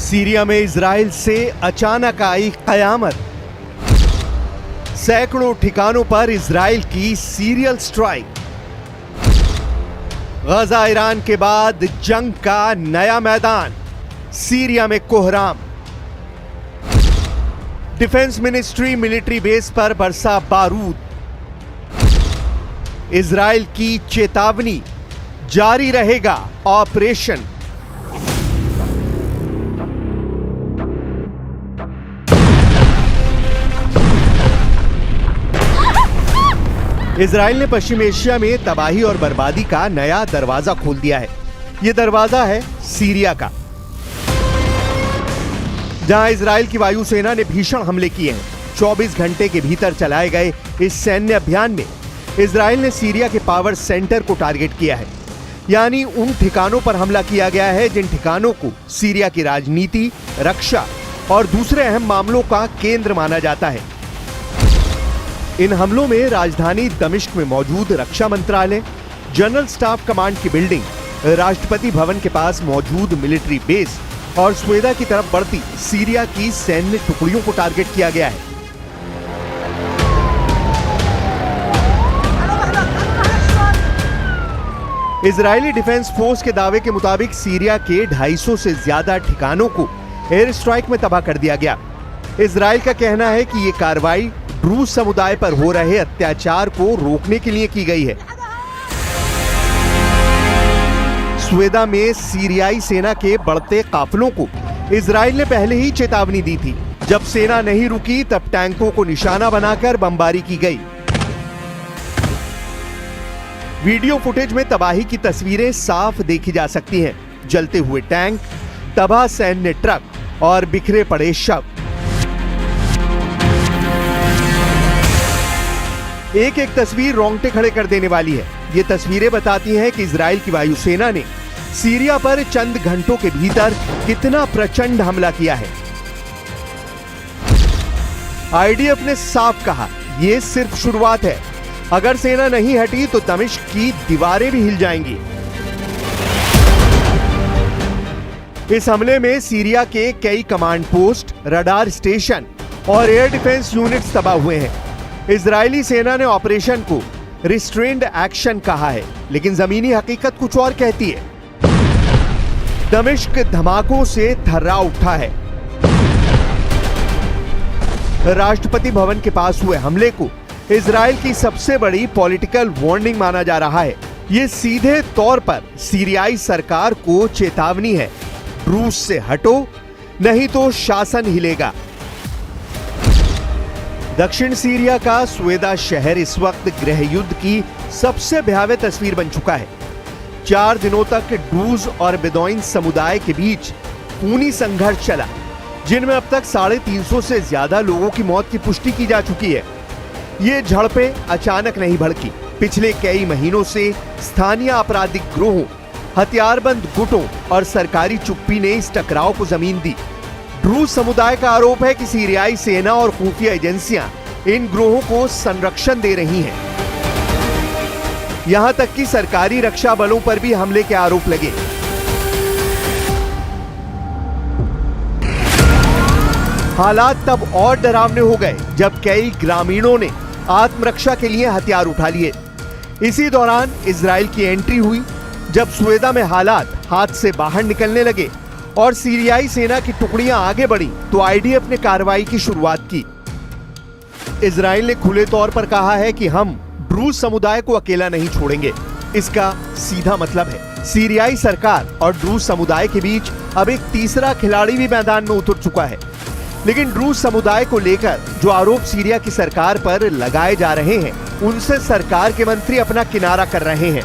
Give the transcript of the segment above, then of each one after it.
Syria में Israel से अचानक आई कयामत। सैकड़ों ठिकानों पर इजराइल की सीरियल स्ट्राइक। गजा ईरान के बाद जंग का नया मैदान, सीरिया में कोहराम। डिफेंस मिनिस्ट्री मिलिट्री बेस पर बरसा बारूद। इजराइल की चेतावनी, जारी रहेगा ऑपरेशन। इजराइल ने पश्चिम एशिया में तबाही और बर्बादी का नया दरवाजा खोल दिया है। यह दरवाजा है सीरिया का, जहां इजराइल की वायुसेना ने भीषण हमले किए हैं। 24 घंटे के भीतर चलाए गए इस सैन्य अभियान में इजराइल ने सीरिया के पावर सेंटर को टारगेट किया है। यानी उन ठिकानों पर हमला किया गया है जिन ठिकानों को सीरिया की राजनीति, रक्षा और दूसरे अहम मामलों का केंद्र माना जाता है। इन हमलों में राजधानी दमिश्क में मौजूद रक्षा मंत्रालय, जनरल स्टाफ कमांड की बिल्डिंग, राष्ट्रपति भवन के पास मौजूद मिलिट्री बेस और स्वेदा की तरफ बढ़ती सीरिया की सैन्य टुकड़ियों को टारगेट किया गया है। इजरायली डिफेंस फोर्स के दावे के मुताबिक सीरिया के 250 से ज्यादा ठिकानों को एयर स्ट्राइक में तबाह कर दिया गया। इजराइल का कहना है कि यह कार्रवाई ड्रूज समुदाय पर हो रहे अत्याचार को रोकने के लिए की गई है। स्वेदा में सीरियाई सेना के बढ़ते काफिलों को इजराइल ने पहले ही चेतावनी दी थी। जब सेना नहीं रुकी तब टैंकों को निशाना बनाकर बमबारी की गई। वीडियो फुटेज में तबाही की तस्वीरें साफ देखी जा सकती हैं। जलते हुए टैंक, तबाह सैन्य ट्रक और बिखरे पड़े शव। एक एक तस्वीर रोंगटे खड़े कर देने वाली है। ये तस्वीरें बताती हैं कि इजराइल की वायुसेना ने सीरिया पर चंद घंटों के भीतर कितना प्रचंड हमला किया है। आईडीएफ ने साफ कहा, यह सिर्फ शुरुआत है। अगर सेना नहीं हटी तो दमिश्क की दीवारें भी हिल जाएंगी। इस हमले में सीरिया के कई कमांड पोस्ट, रडार स्टेशन और एयर डिफेंस यूनिट्स तबाह हुए हैं। इजरायली सेना ने ऑपरेशन को रिस्ट्रेन्ड एक्शन कहा है, लेकिन जमीनी हकीकत कुछ और कहती है। दमिश्क धमाकों से थर्रा उठा है। राष्ट्रपति भवन के पास हुए हमले को इजराइल की सबसे बड़ी पॉलिटिकल वार्निंग माना जा रहा है। यह सीधे तौर पर सीरियाई सरकार को चेतावनी है, रूस से हटो नहीं तो शासन हिलेगा। दक्षिण सीरिया का स्वेदा शहर इस वक्त गृह युद्ध की सबसे भयावह तस्वीर बन चुका है। 4 दिनों तक ड्रूज और बेदौइन समुदाय के बीच खूनी संघर्ष चला, जिनमें अब तक 350 से ज्यादा लोगों की मौत की पुष्टि की जा चुकी है। ये झड़पें अचानक नहीं भड़की। पिछले कई महीनों से स्थानीय आपराधिक ग्रोहों, हथियारबंद गुटों और सरकारी चुप्पी ने इस टकराव को जमीन दी। ड्रूज समुदाय का आरोप है कि सीरियाई सेना और खुफिया एजेंसियां इन ग्रोहों को संरक्षण दे रही हैं। यहां तक कि सरकारी रक्षा बलों पर भी हमले के आरोप लगे। हालात तब और डरावने हो गए जब कई ग्रामीणों ने आत्मरक्षा के लिए हथियार उठा लिए। इसी दौरान इजराइल की एंट्री हुई। जब स्वेदा में हालात हाथ से बाहर निकलने लगे और सीरियाई सेना की टुकड़ियां आगे बढ़ी तो आईडीएफ ने कार्रवाई की शुरुआत की। इजराइल ने खुले तौर पर कहा है कि हम ड्रूज समुदाय को अकेला नहीं छोड़ेंगे। इसका सीधा मतलब है सीरियाई सरकार और ड्रूज समुदाय के बीच अब एक तीसरा खिलाड़ी भी मैदान में उतर चुका है। लेकिन ड्रूज समुदाय को लेकर जो आरोप सीरिया की सरकार पर लगाए जा रहे हैं, उनसे सरकार के मंत्री अपना किनारा कर रहे हैं।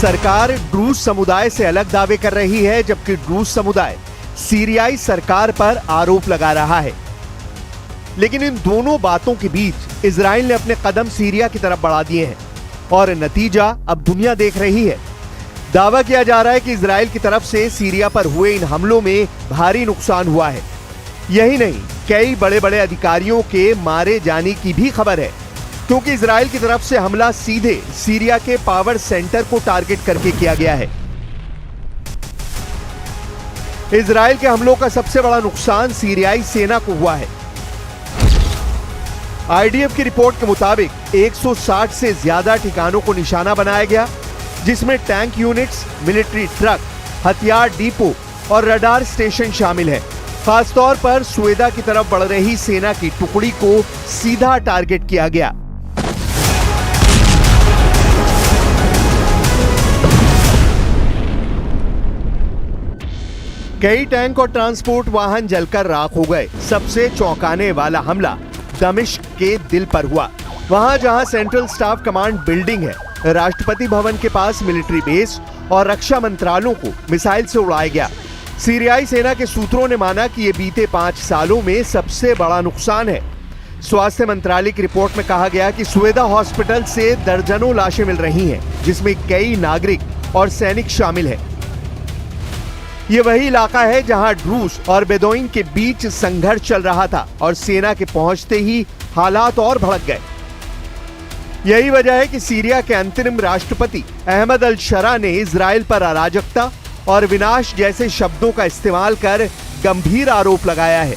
सरकार ड्रूज समुदाय से अलग दावे कर रही है, जबकि ड्रूज समुदाय सीरियाई सरकार पर आरोप लगा रहा है। लेकिन इन दोनों बातों के बीच इजराइल ने अपने कदम सीरिया की तरफ बढ़ा दिए हैं और नतीजा अब दुनिया देख रही है। दावा किया जा रहा है कि इजराइल की तरफ से सीरिया पर हुए इन हमलों में भारी नुकसान हुआ है। यही नहीं, कई बड़े बड़े अधिकारियों के मारे जाने की भी खबर है, क्योंकि इजराइल की तरफ से हमला सीधे सीरिया के पावर सेंटर को टारगेट करके किया गया है। इजराइल के हमलों का सबसे बड़ा नुकसान सीरियाई सेना को हुआ है। आईडीएफ की रिपोर्ट के मुताबिक 160 से ज्यादा ठिकानों को निशाना बनाया गया, जिसमें टैंक यूनिट्स, मिलिट्री ट्रक, हथियार डिपो और रडार स्टेशन शामिल है। खासतौर पर स्वेदा की तरफ बढ़ रही सेना की टुकड़ी को सीधा टारगेट किया गया। कई टैंक और ट्रांसपोर्ट वाहन जलकर राख हो गए। सबसे चौंकाने वाला हमला दमिश्क के दिल पर हुआ। वहां जहां सेंट्रल स्टाफ कमांड बिल्डिंग है, राष्ट्रपति भवन के पास मिलिट्री बेस और रक्षा मंत्रालयों को मिसाइल से उड़ाया गया। सीरियाई सेना के सूत्रों ने माना कि ये बीते 5 सालों में सबसे बड़ा नुकसान है। स्वास्थ्य मंत्रालय की रिपोर्ट में कहा गया कि स्वेदा हॉस्पिटल से दर्जनों लाशें मिल रही हैं, जिसमें कई नागरिक और सैनिक शामिल हैं। ये वही इलाका है जहां ड्रूज और बेदोइन के बीच संघर्ष चल रहा था और सेना के पहुंचते ही हालात और भड़क गए। यही वजह है कि सीरिया के अंतरिम राष्ट्रपति अहमद अल शरा ने इजराइल पर अराजकता और विनाश जैसे शब्दों का इस्तेमाल कर गंभीर आरोप लगाया है।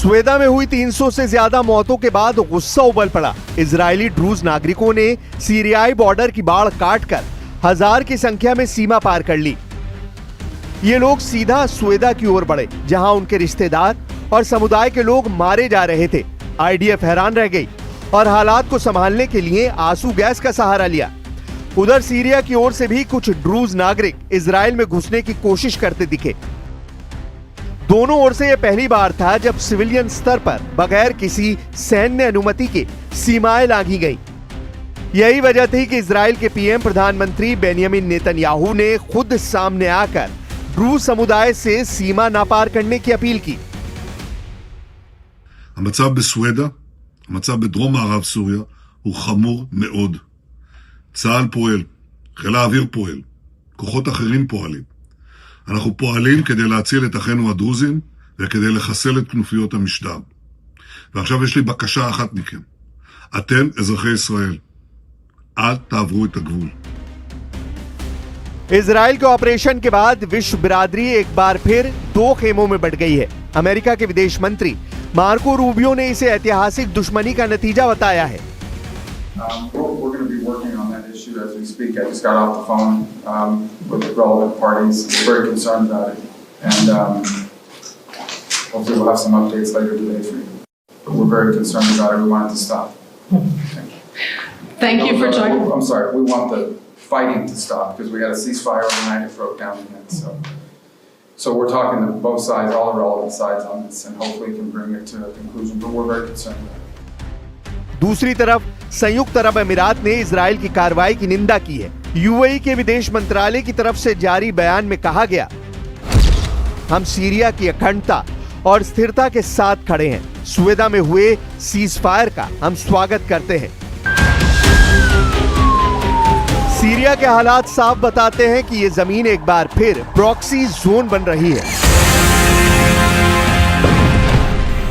स्वेदा में हुई 300 से ज्यादा मौतों के बाद गुस्सा उबल पड़ा। इजरायली ड्रूज नागरिकों ने सीरियाई बॉर्डर की बाड़ काटकर 1000 की संख्या में सीमा पार कर ली। ये लोग सीधा स्वेदा की ओर बढ़े, जहां उनके रिश्तेदार और समुदाय के लोग मारे जा रहे थे। आईडीएफ हैरान रह गई और हालात को संभालने के लिए आंसू गैस का सहारा लिया। उधर सीरिया की ओर से भी कुछ ड्रूज नागरिक इजराइल में घुसने की कोशिश करते दिखे। दोनों ओर से यह पहली बार था जब सिविलियन स्तर पर बगैर किसी सैन्य अनुमति के सीमाएं लांघी गई। यही वजह थी कि इजराइल के पीएम प्रधानमंत्री बेंयामिन नेतन्याहू ने खुद सामने आकर ड्रूज समुदाय से सीमा ना पार करने की अपील की। המצב בסווידה, המצב בדרום מערב סוריה, הוא חמור מאוד. צה"ל פועל, חיל האוויר פועל, כוחות אחרים פועלים. אנחנו פועלים כדי להציל את אחינו הדרוזים וכדי לחסל את כנופיות המשטר. ועכשיו יש לי בקשה אחת מכם. אתם אזרחי ישראל. אל תעברו את הגבול. इजराइल के ऑपरेशन के बाद विश्व बिरादरी एक बार फिर 2 खेमों में बट गई है। अमेरिका के विदेश मंत्री मार्को रूबियो ने इसे ऐतिहासिक दुश्मनी का नतीजा बताया है। We're going to be working on that issue as we speak. I just got off the phone with the relevant parties. We're very concerned about it, and hopefully we'll have some updates later today for you. But we're very concerned about it. We want it to stop. Thank you for joining. I'm sorry. We want the fighting to stop because we had a ceasefire overnight. It broke down again. So we're talking to both sides, all the relevant sides on this, and hopefully can bring it to a conclusion. But we're very concerned about it. दूसरी तरफ संयुक्त अरब अमीरात ने Israel की कार्रवाई की निंदा की है। यूएई के विदेश मंत्रालय की तरफ से जारी बयान में कहा गया, हम सीरिया की अखंडता और स्थिरता के साथ खड़े हैं। स्वेदा में हुए सीज फायर का हम स्वागत करते हैं। सीरिया के हालात साफ बताते हैं कि ये जमीन एक बार फिर प्रॉक्सी जोन बन रही है,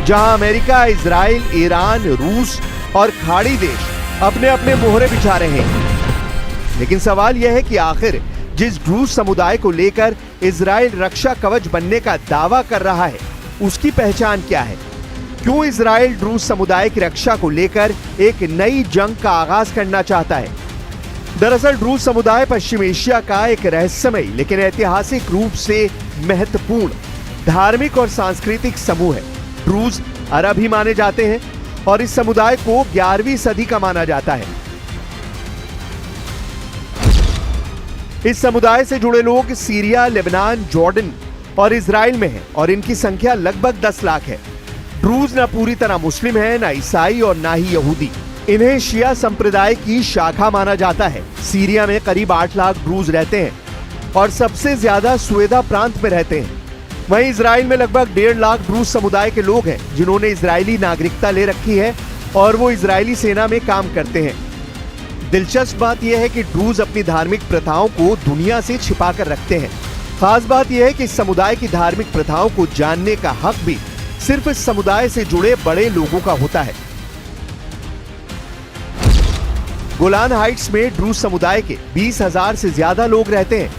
जहां अमेरिका, इजराइल, ईरान, रूस और खाड़ी देश अपने अपने मोहरे बिछा रहे हैं। लेकिन सवाल यह है कि आखिर जिस ड्रूज समुदाय को लेकर इजराइल रक्षा कवच बनने का दावा कर रहा है, उसकी पहचान क्या है? क्यों इजराइल ड्रूज समुदाय की रक्षा को लेकर एक नई जंग का आगाज करना चाहता है? दरअसल ड्रूज समुदाय पश्चिम एशिया का एक रहस्यमय लेकिन ऐतिहासिक रूप से महत्वपूर्ण धार्मिक और सांस्कृतिक समूह है। ड्रूज अरब ही माने जाते हैं और इस समुदाय को 11वीं सदी का माना जाता है। इस समुदाय से जुड़े लोग सीरिया, लेबनान, जॉर्डन और इजराइल में हैं और इनकी संख्या लगभग 10 लाख है। ड्रूज न पूरी तरह मुस्लिम है, न ईसाई और न ही यहूदी। इन्हें शिया संप्रदाय की शाखा माना जाता है। सीरिया में करीब 8 लाख ड्रूज रहते हैं और सबसे ज्यादा स्वेदा प्रांत में रहते हैं। वहीं इजराइल में लगभग 1.5 लाख ड्रूज समुदाय के लोग हैं जिन्होंने इजरायली नागरिकता ले रखी है और वो इजरायली सेना में काम करते हैं। दिलचस्प बात यह है कि ड्रूज अपनी धार्मिक प्रथाओं को दुनिया से छिपा कर रखते हैं। खास बात यह है कि इस समुदाय की धार्मिक प्रथाओं को जानने का हक भी सिर्फ इस समुदाय से जुड़े बड़े लोगों का होता है। गोलान हाइट्स में ड्रूज समुदाय के 20,000 से ज्यादा लोग रहते हैं।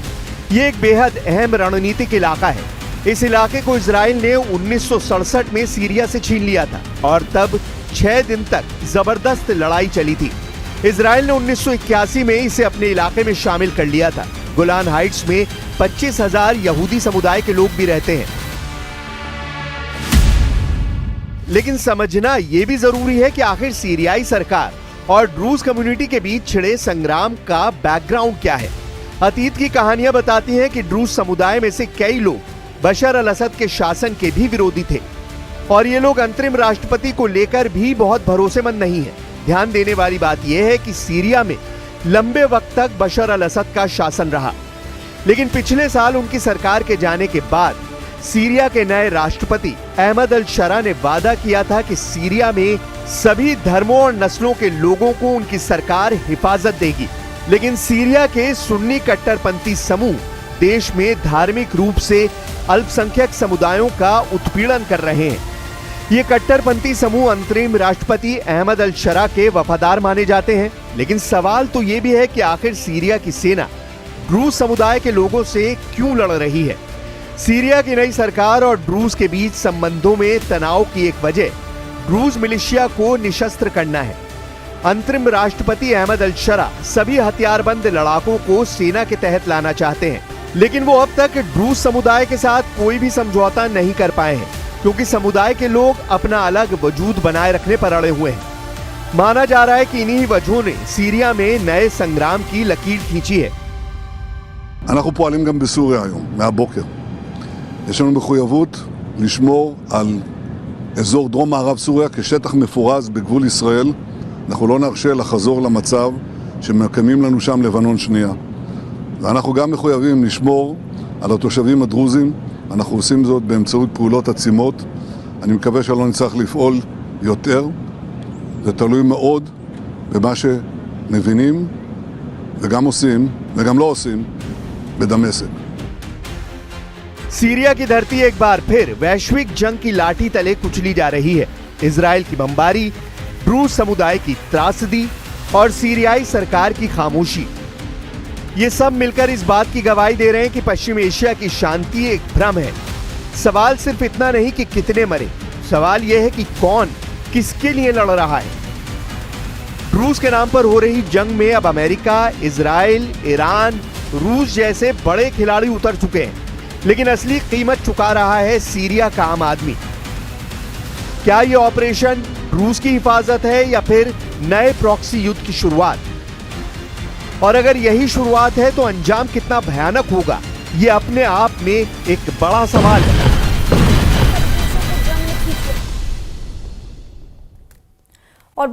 ये एक बेहद अहम रणनीतिक इलाका है। इस इलाके को इजराइल ने 1967 में सीरिया से छीन लिया था और तब 6 दिन तक जबरदस्त लड़ाई चली थी। इजराइल ने 1981 में इसे अपने इलाके में शामिल कर लिया था। गोलान हाइट्स में 25,000 यहूदी समुदाय के लोग भी रहते हैं। लेकिन समझना यह भी जरूरी है कि आखिर सीरियाई सरकार और ड्रूज कम्युनिटी के बीच छिड़े संग्राम का बैकग्राउंड क्या है। अतीत की कहानियां बताती हैं कि ड्रूज समुदाय में से कई लोग बशर अल असद के शासन के भी विरोधी थे और ये लोग अंतरिम राष्ट्रपति को लेकर भी बहुत भरोसेमंद नहीं है। ध्यान देने वाली बात यह है कि सीरिया में लंबे वक्त तक बशर अल असद का शासन रहा, लेकिन पिछले साल उनकी सरकार के जाने के बाद सीरिया के नए राष्ट्रपति अहमद अल शरा ने वादा किया था कि सीरिया में सभी धर्मों और नस्लों के लोगों को उनकी सरकार हिफाजत देगी। लेकिन सीरिया के सुन्नी कट्टरपंथी समूह देश में धार्मिक रूप से अल्पसंख्यक समुदायों का उत्पीड़न कर रहे हैं। ये कट्टरपंथी समूह अंतरिम राष्ट्रपति अहमद अल शरा के वफादार माने जाते हैं। लेकिन सवाल तो ये भी है कि आखिर सीरिया की सेना ड्रूज समुदाय के लोगों से क्यों लड़ रही है? सीरिया की नई सरकार और ड्रूज के बीच संबंधों में तनाव की एक वजह ड्रूज मिलिशिया को निशस्त्र करना है। अंतरिम राष्ट्रपति अहमद अल शरा सभी हथियारबंद लड़ाकों को सेना के तहत लाना चाहते हैं, लेकिन वो अब तक ड्रूज समुदाय के साथ कोई भी समझौता नहीं कर पाए हैं क्योंकि समुदाय के लोग अपना अलग वजूद बनाए रखने पर अड़े हुए हैं। माना जा रहा है कि इन्हीं वजहों ने सीरिया में नए संग्राम की लकीर खींची है। אנחנו פועלים גם בסוריה היום, מהבוקר. יש לנו מחויבות לשמור על אזור דרום מערב סוריה כשטח מפורז בגבול ישראל. אנחנו לא נרשה לחזור למצב שמקיימים לנו שם לבנון שנייה. ואנחנו גם מחויבים לשמור על התושבים הדרוזים. אנחנו עושים זאת באמצעות פעולות עצימות. אני מקווה שלא נצטרך לפעול יותר. זה תלוי מאוד במה שמבינים וגם עושים וגם לא עושים בדמשק. सीरिया की धरती एक बार फिर वैश्विक जंग की लाठी तले कुचली जा रही है। इजराइल की बमबारी, ड्रूज समुदाय की त्रासदी और सीरियाई सरकार की खामोशी, ये सब मिलकर इस बात की गवाही दे रहे हैं कि पश्चिम एशिया की शांति एक भ्रम है। सवाल सिर्फ इतना नहीं कि कितने मरे, सवाल यह है कि कौन किसके लिए लड़ रहा है। ड्रूज के नाम पर हो रही जंग में अब अमेरिका, इजराइल, ईरान, रूस जैसे बड़े खिलाड़ी उतर चुके हैं, लेकिन असली कीमत चुका रहा है सीरिया का आम आदमी। क्या यह ऑपरेशन रूस की हिफाजत है या फिर नए प्रॉक्सी युद्ध की शुरुआत? और अगर यही शुरुआत है तो अंजाम कितना भयानक होगा, यह अपने आप में एक बड़ा सवाल है। और